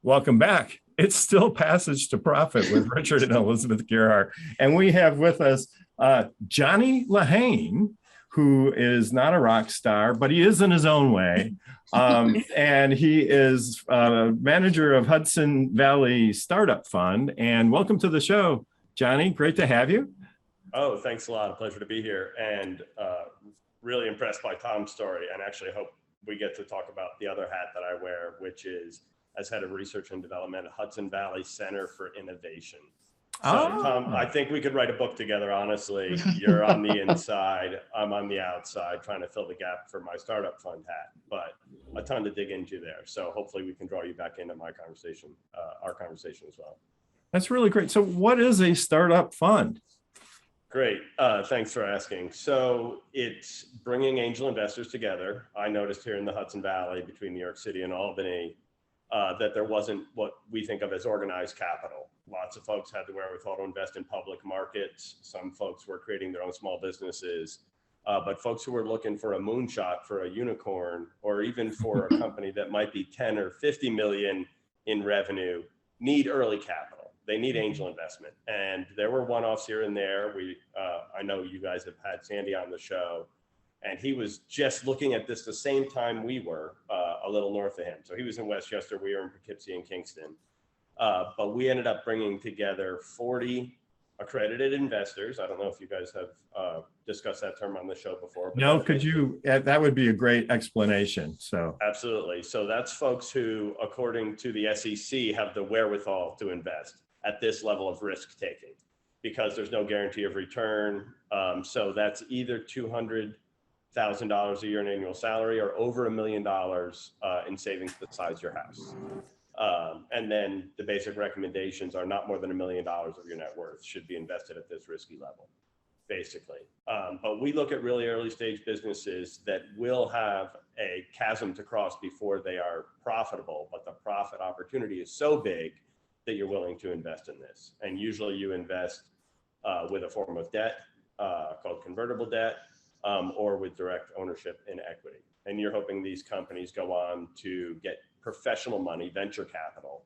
Welcome back. It's still Passage to Profit with Richard and Elizabeth Gearhart. And we have with us Johnny LeHane, who is not a rock star, but he is in his own way. And he is manager of Hudson Valley Startup Fund. And welcome to the show, Johnny. Great to have you. Oh, thanks a lot. A pleasure to be here. And really impressed by Tom's story. And actually hope we get to talk about the other hat that I wear, which is as head of research and development at Hudson Valley Center for Innovation. So Tom, I think we could write a book together, honestly. You're on the inside, I'm on the outside, trying to fill the gap for my startup fund hat, but a ton to dig into there. So hopefully we can draw you back into my conversation, our conversation as well. That's really great. So what is a startup fund? Great, thanks for asking. So it's bringing angel investors together. I noticed here in the Hudson Valley between New York City and Albany, that there wasn't what we think of as organized capital. Lots of folks had the wherewithal to invest in public markets. Some folks were creating their own small businesses, but folks who were looking for a moonshot, for a unicorn, or even for a company that might be 10 or 50 million in revenue need early capital. They need angel investment. And there were one-offs here and there. I know you guys have had Sandy on the show, and he was just looking at this the same time we were, a little north of him. So he was in Westchester, we were in Poughkeepsie and Kingston. But we ended up bringing together 40 accredited investors. I don't know if you guys have discussed that term on the show before. No, could you, that would be a great explanation. So absolutely. So that's folks who, according to the SEC, have the wherewithal to invest at this level of risk taking, because there's no guarantee of return. So that's either $200,000 a year in annual salary or over $1 million in savings to size your house. And then the basic recommendations are not more than $1 million of your net worth should be invested at this risky level, basically. But we look at really early stage businesses that will have a chasm to cross before they are profitable, but the profit opportunity is so big that you're willing to invest in this. And usually you invest with a form of debt called convertible debt, or with direct ownership in equity. And you're hoping these companies go on to get professional money, venture capital,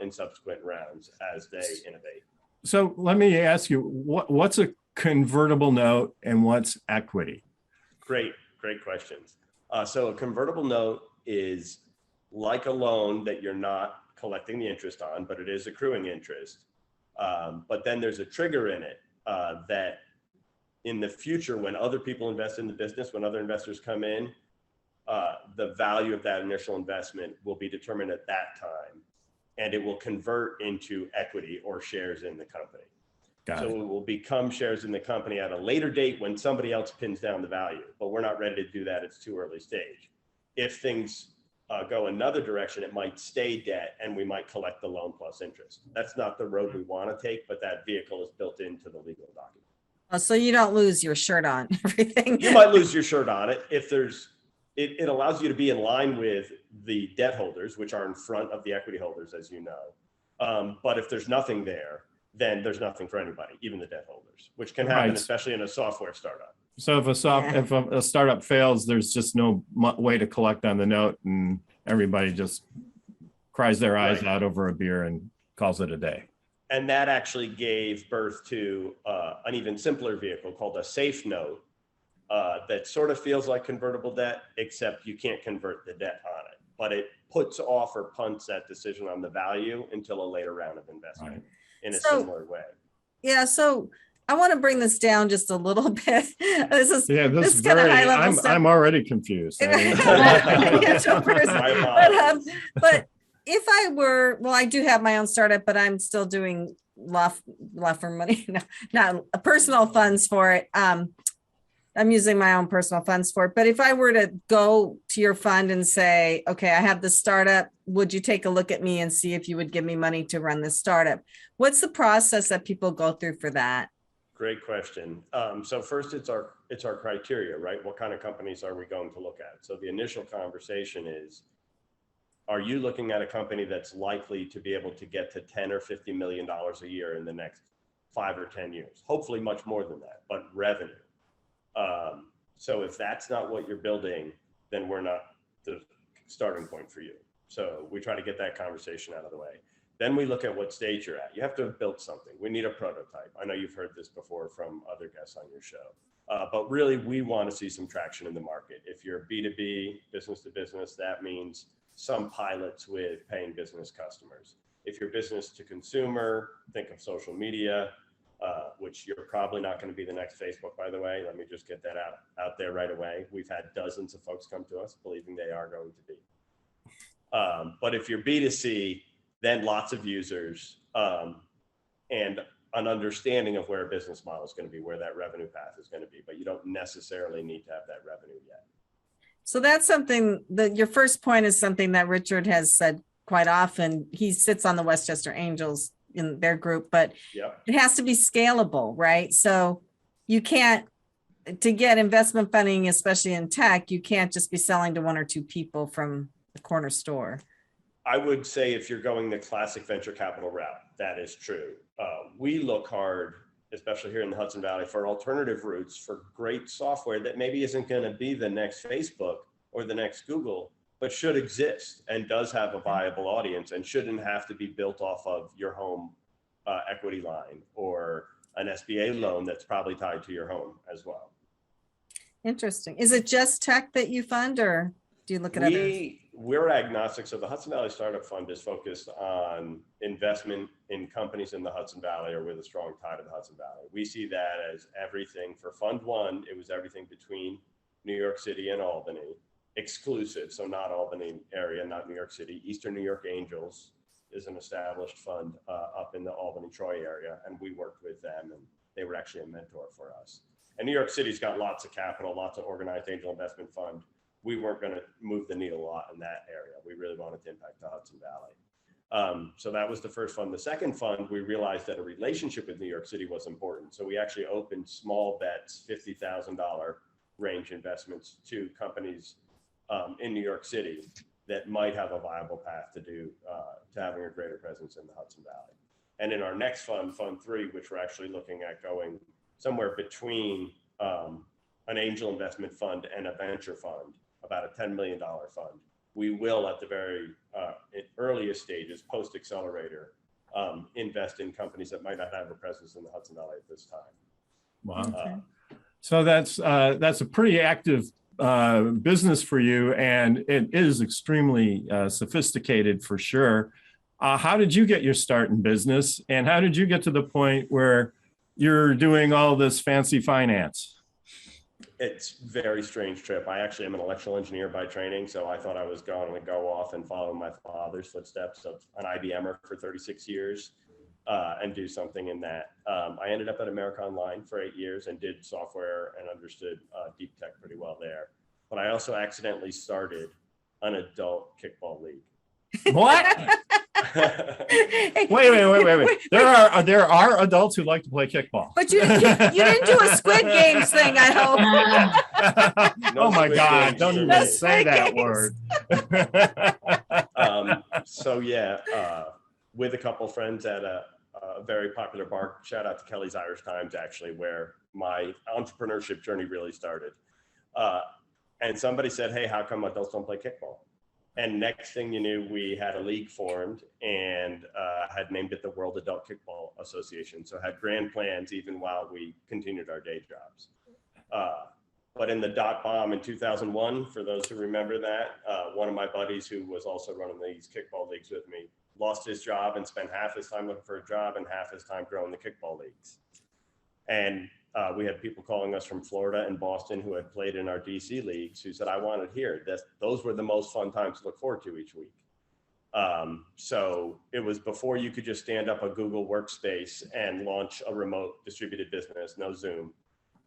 in subsequent rounds as they innovate. So let me ask you, what's a convertible note and what's equity? Great questions. So a convertible note is like a loan that you're not collecting the interest on, but it is accruing interest. But then there's a trigger in it that in the future, when other people invest in the business, when other investors come in, the value of that initial investment will be determined at that time, and it will convert into equity or shares in the company. So it will become shares in the company at a later date when somebody else pins down the value, but we're not ready to do that. It's too early stage. If things go another direction, it might stay debt and we might collect the loan plus interest. That's not the road we want to take, but that vehicle is built into the legal document. So you don't lose your shirt on everything. You might lose your shirt on it if there's, it allows you to be in line with the debt holders, which are in front of the equity holders, as you know. But if there's nothing there, then there's nothing for anybody, even the debt holders, which can happen, especially in a software startup. So if a startup fails, there's just no way to collect on the note, and everybody just cries their eyes out over a beer and calls it a day. And that actually gave birth to an even simpler vehicle called a safe note that sort of feels like convertible debt, except you can't convert the debt on it, but it puts off or punts that decision on the value until a later round of investment in a similar way. Yeah, so I want to bring this down just a little bit. This is kind of high level stuff. I'm already confused. But if I were, well, I do have my own startup, but I'm still doing law firm money, not personal funds for it. I'm using my own personal funds for it. But if I were to go to your fund and say, okay, I have this startup, would you take a look at me and see if you would give me money to run this startup? What's the process that people go through for that? Great question. So first, it's our criteria, right? What kind of companies are we going to look at? So the initial conversation is, are you looking at a company that's likely to be able to get to 10 or $50 million a year in the next 5 or 10 years? Hopefully much more than that, but revenue. So if that's not what you're building, then we're not the starting point for you. So we try to get that conversation out of the way. Then we look at what stage you're at. You have to have built something. We need a prototype. I know you've heard this before from other guests on your show, but really we want to see some traction in the market. If you're B2B, business to business, that means some pilots with paying business customers. If you're business to consumer, think of social media, which you're probably not going to be the next Facebook, by the way. Let me just get that out there right away. We've had dozens of folks come to us believing they are going to be. But if you're B2C, then lots of users and an understanding of where a business model is going to be, where that revenue path is going to be, but you don't necessarily need to have that revenue yet. So that's something that your first point is something that Richard has said quite often. He sits on the Westchester Angels in their group, but it has to be scalable, right? So you can't, to get investment funding, especially in tech, you can't just be selling to one or two people from the corner store. I would say if you're going the classic venture capital route, that is true. We look hard, especially here in the Hudson Valley, for alternative routes for great software that maybe isn't going to be the next Facebook or the next Google, but should exist and does have a viable audience and shouldn't have to be built off of your home equity line or an SBA loan that's probably tied to your home as well. Interesting. Is it just tech that you fund, or do you look at others? We're agnostic. So the Hudson Valley Startup Fund is focused on investment in companies in the Hudson Valley or with a strong tie to the Hudson Valley. We see that as everything. For Fund 1, it was everything between New York City and Albany, exclusive. So not Albany area, not New York City. Eastern New York Angels is an established fund up in the Albany, Troy area. And we worked with them, and they were actually a mentor for us. And New York City's got lots of capital, lots of organized angel investment fund. We weren't going to move the needle a lot in that area. We really wanted to impact the Hudson Valley. So that was the first fund. The second fund, we realized that a relationship with New York City was important. So we actually opened small bets, $50,000 range investments to companies in New York City that might have a viable path to having a greater presence in the Hudson Valley. And in our next fund, Fund 3, which we're actually looking at going somewhere between an angel investment fund and a venture fund, about a $10 million fund. We will, at the very earliest stages, post-accelerator, invest in companies that might not have a presence in the Hudson Valley at this time. Wow. Okay. So that's a pretty active business for you, and it is extremely sophisticated for sure. How did you get your start in business, and how did you get to the point where you're doing all this fancy finance? It's a very strange trip. I actually am an electrical engineer by training, so I thought I was going to go off and follow my father's footsteps of an IBMer for 36 years and do something in that. I ended up at America Online for 8 years and did software and understood deep tech pretty well there. But I also accidentally started an adult kickball league. What? Wait. There are adults who like to play kickball. But you didn't do a Squid Games thing, I hope. Oh my God, don't even say that word. So yeah, with a couple friends at a very popular bar, shout out to Kelly's Irish Times, actually, where my entrepreneurship journey really started. And somebody said, hey, how come adults don't play kickball? And next thing you knew, we had a league formed and had named it the World Adult Kickball Association. So had grand plans even while we continued our day jobs. But in the dot bomb in 2001, for those who remember that, one of my buddies who was also running these kickball leagues with me lost his job and spent half his time looking for a job and half his time growing the kickball leagues. And we had people calling us from Florida and Boston who had played in our DC leagues who said, I want it here. Those were the most fun times to look forward to each week. So it was before you could just stand up a Google workspace and launch a remote distributed business, no Zoom.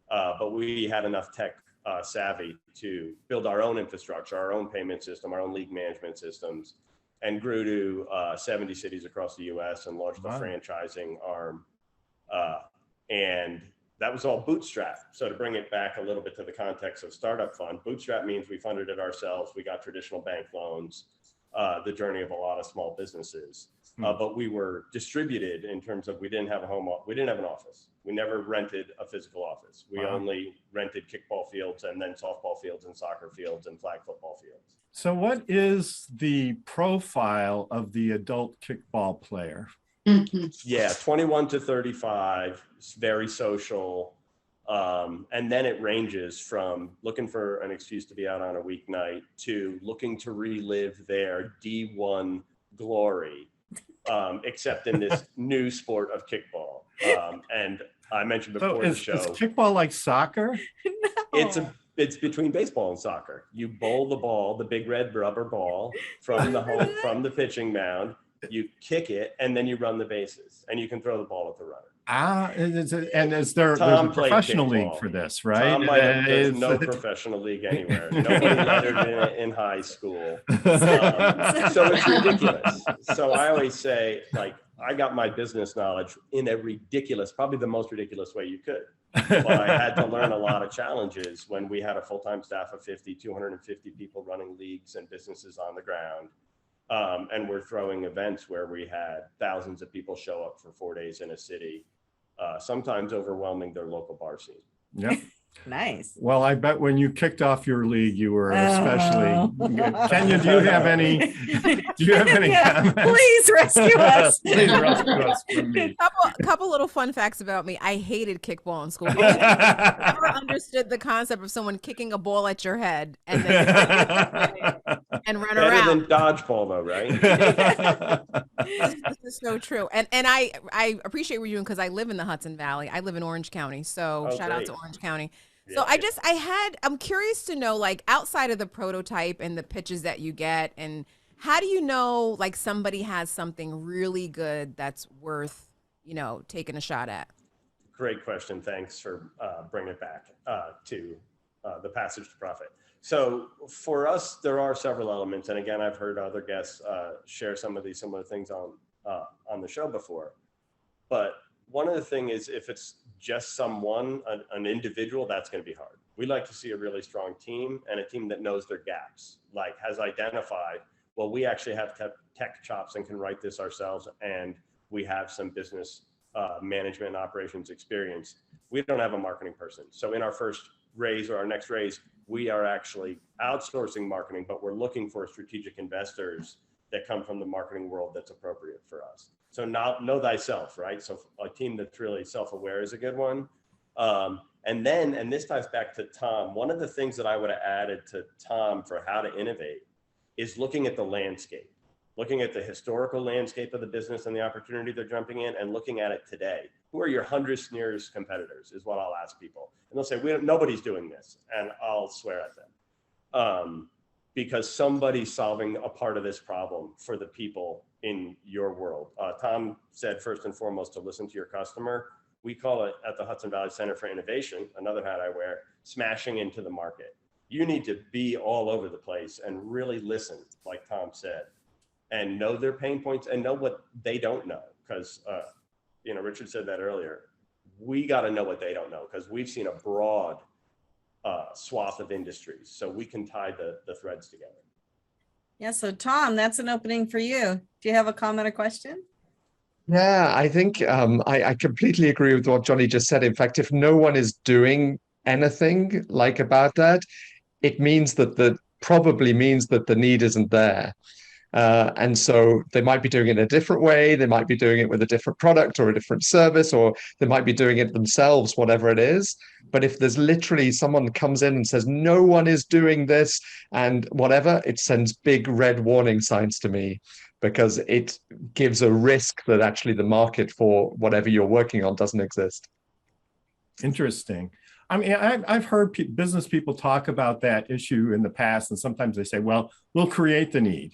But we had enough tech savvy to build our own infrastructure, our own payment system, our own league management systems, and grew to 70 cities across the US and launched a franchising arm. And that was all bootstrap. So to bring it back a little bit to the context of startup fund, bootstrap means we funded it ourselves. We got traditional bank loans, the journey of a lot of small businesses. But we were distributed in terms of we didn't have an office. We never rented a physical office. We only rented kickball fields and then softball fields and soccer fields and flag football fields. So what is the profile of the adult kickball player? Yeah, 21 to 35, it's very social. And then it ranges from looking for an excuse to be out on a weeknight to looking to relive their D1 glory, except in this new sport of kickball. And I mentioned before the show. Is kickball like soccer? No. It's between baseball and soccer. You bowl the ball, the big red rubber ball from the pitching mound. You kick it, and then you run the bases, and you can throw the ball at the runner. There's a professional league for this, right? There's no professional league anywhere. Nobody lettered in high school. So it's ridiculous. So I always say, like, I got my business knowledge in a ridiculous, probably the most ridiculous way you could. But I had to learn a lot of challenges when we had a full-time staff of 250 people running leagues and businesses on the ground. And we're throwing events where we had thousands of people show up for 4 days in a city, sometimes overwhelming their local bar scene. Yep. Nice. Well, I bet when you kicked off your league, you were especially good. Kenya, do you have any comments? Please rescue us. Please rescue us from me. Couple little fun facts about me. I hated kickball in school. I never understood the concept of someone kicking a ball at your head and then and run Better around. than dodgeball, though, right? This is so true. And I appreciate what you're doing because I live in the Hudson Valley. I live in Orange County. So shout out to Orange County. So I'm curious to know, like, outside of the prototype and the pitches that you get, and how do you know, like, somebody has something really good that's worth, taking a shot at? Great question. Thanks for bringing it back to the passage to profit. So for us, there are several elements. And again, I've heard other guests share some of these similar things on the show before. But one of the things is if it's just someone, an individual, that's going to be hard. We like to see a really strong team and a team that knows their gaps, like has identified, well, we actually have tech chops and can write this ourselves. And we have some business management and operations experience. We don't have a marketing person. So in our first raise or our next raise, we are actually outsourcing marketing, but we're looking for strategic investors that come from the marketing world that's appropriate for us. So know thyself, right? So a team that's really self-aware is a good one. And this ties back to Tom. One of the things that I would have added to Tom for how to innovate is looking at the landscape, looking at the historical landscape of the business and the opportunity they're jumping in, and looking at it today. Who are your 100 nearest competitors is what I'll ask people. And they'll say, nobody's doing this. And I'll swear at them. Because somebody's solving a part of this problem for the people in your world. Tom said, first and foremost, to listen to your customer. We call it at the Hudson Valley Center for Innovation, another hat I wear, smashing into the market. You need to be all over the place and really listen, like Tom said, and know their pain points and know what they don't know. Because, Richard said that earlier. We got to know what they don't know because we've seen a broad swath of industries, so we can tie the threads together. Yeah, so Tom, that's an opening for you. Do you have a comment or question? Yeah, I think I completely agree with what Johnny just said. In fact, if no one is doing anything like about that, it means that probably means that the need isn't there. And so they might be doing it in a different way. They might be doing it with a different product or a different service, or they might be doing it themselves, whatever it is. But if there's literally someone comes in and says, no one is doing this and whatever, it sends big red warning signs to me because it gives a risk that actually the market for whatever you're working on doesn't exist. Interesting. I mean, I've heard business people talk about that issue in the past, and sometimes they say, well, we'll create the need.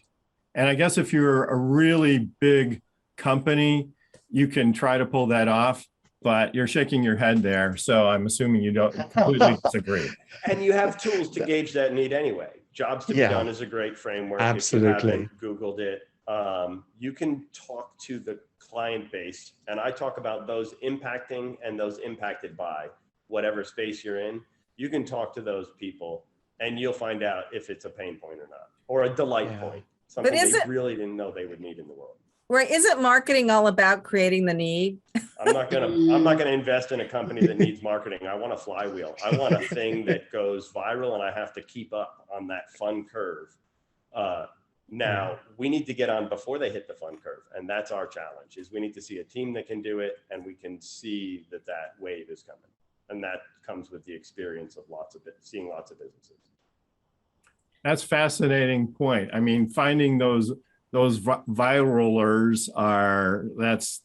And I guess if you're a really big company, you can try to pull that off, but you're shaking your head there. So I'm assuming you don't completely disagree. And you have tools to gauge that need anyway. Jobs to be done is a great framework. Absolutely. If you haven't Googled it, you can talk to the client base. And I talk about those impacting and those impacted by whatever space you're in. You can talk to those people and you'll find out if it's a pain point or not, or a delight point. Something they really didn't know they would need in the world. Right? Isn't marketing all about creating the need? I'm not gonna invest in a company that needs marketing. I want a flywheel. I want a thing that goes viral, and I have to keep up on that fun curve. Now we need to get on before they hit the fund curve. And that's our challenge, is we need to see a team that can do it, and we can see that that wave is coming. And that comes with the experience of seeing lots of businesses. That's fascinating point. I mean, finding those viralers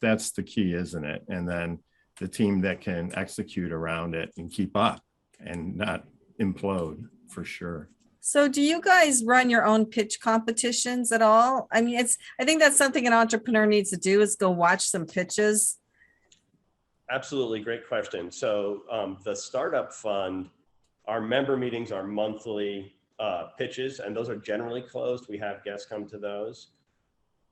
that's the key, isn't it? And then the team that can execute around it and keep up and not implode, for sure. So do you guys run your own pitch competitions at all? I mean, I think that's something an entrepreneur needs to do, is go watch some pitches. Absolutely. Great question. So the Startup Fund, our member meetings are monthly pitches, and those are generally closed. We have guests come to those.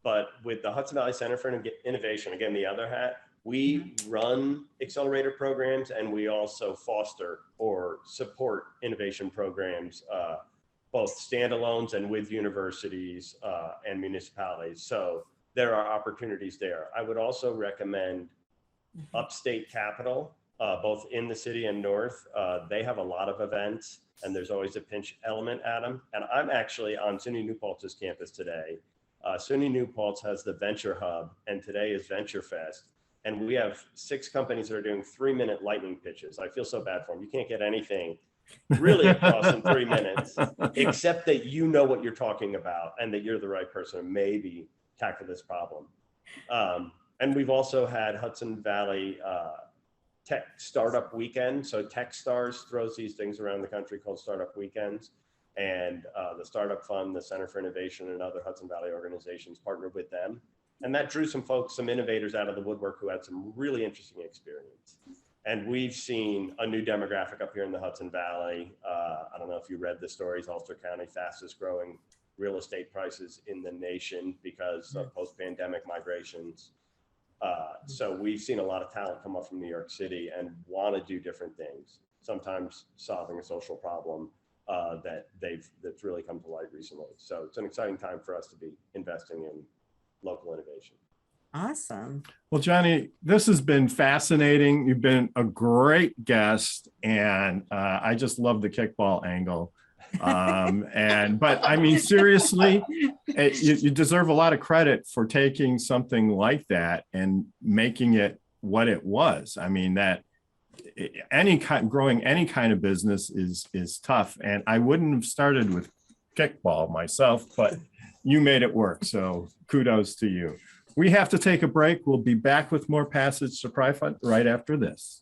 But with the Hudson Valley Center for Innovation, again, the other hat, we run accelerator programs, and we also foster or support innovation programs, both standalones and with universities and municipalities. So there are opportunities there. I would also recommend Upstate Capital, both in the city and north. They have a lot of events, and there's always a pinch element at them. And I'm actually on SUNY New Paltz's campus today. SUNY New Paltz has the Venture Hub, and today is Venture Fest. And we have 6 companies that are doing 3-minute lightning pitches. I feel so bad for them. You can't get anything really across in 3 minutes, except that you know what you're talking about and that you're the right person to maybe tackle this problem. And we've also had Hudson Valley Tech Startup Weekend. So TechStars throws these things around the country called Startup Weekends. And the Startup Fund, the Center for Innovation, and other Hudson Valley organizations partnered with them. And that drew some folks, some innovators out of the woodwork who had some really interesting experience. And we've seen a new demographic up here in the Hudson Valley. I don't know if you read the stories, Ulster County, fastest growing real estate prices in the nation because of post-pandemic migrations. So we've seen a lot of talent come up from New York City and want to do different things, sometimes solving a social problem that's really come to light recently. So it's an exciting time for us to be investing in local innovation. Awesome. Well, Johnny, this has been fascinating. You've been a great guest, and I just love the kickball angle. But I mean, seriously, you deserve a lot of credit for taking something like that and making it what it was. I mean, that growing any kind of business is tough, and I wouldn't have started with kickball myself, but you made it work. So kudos to you. We have to take a break. We'll be back with more Passage to Profit right after this.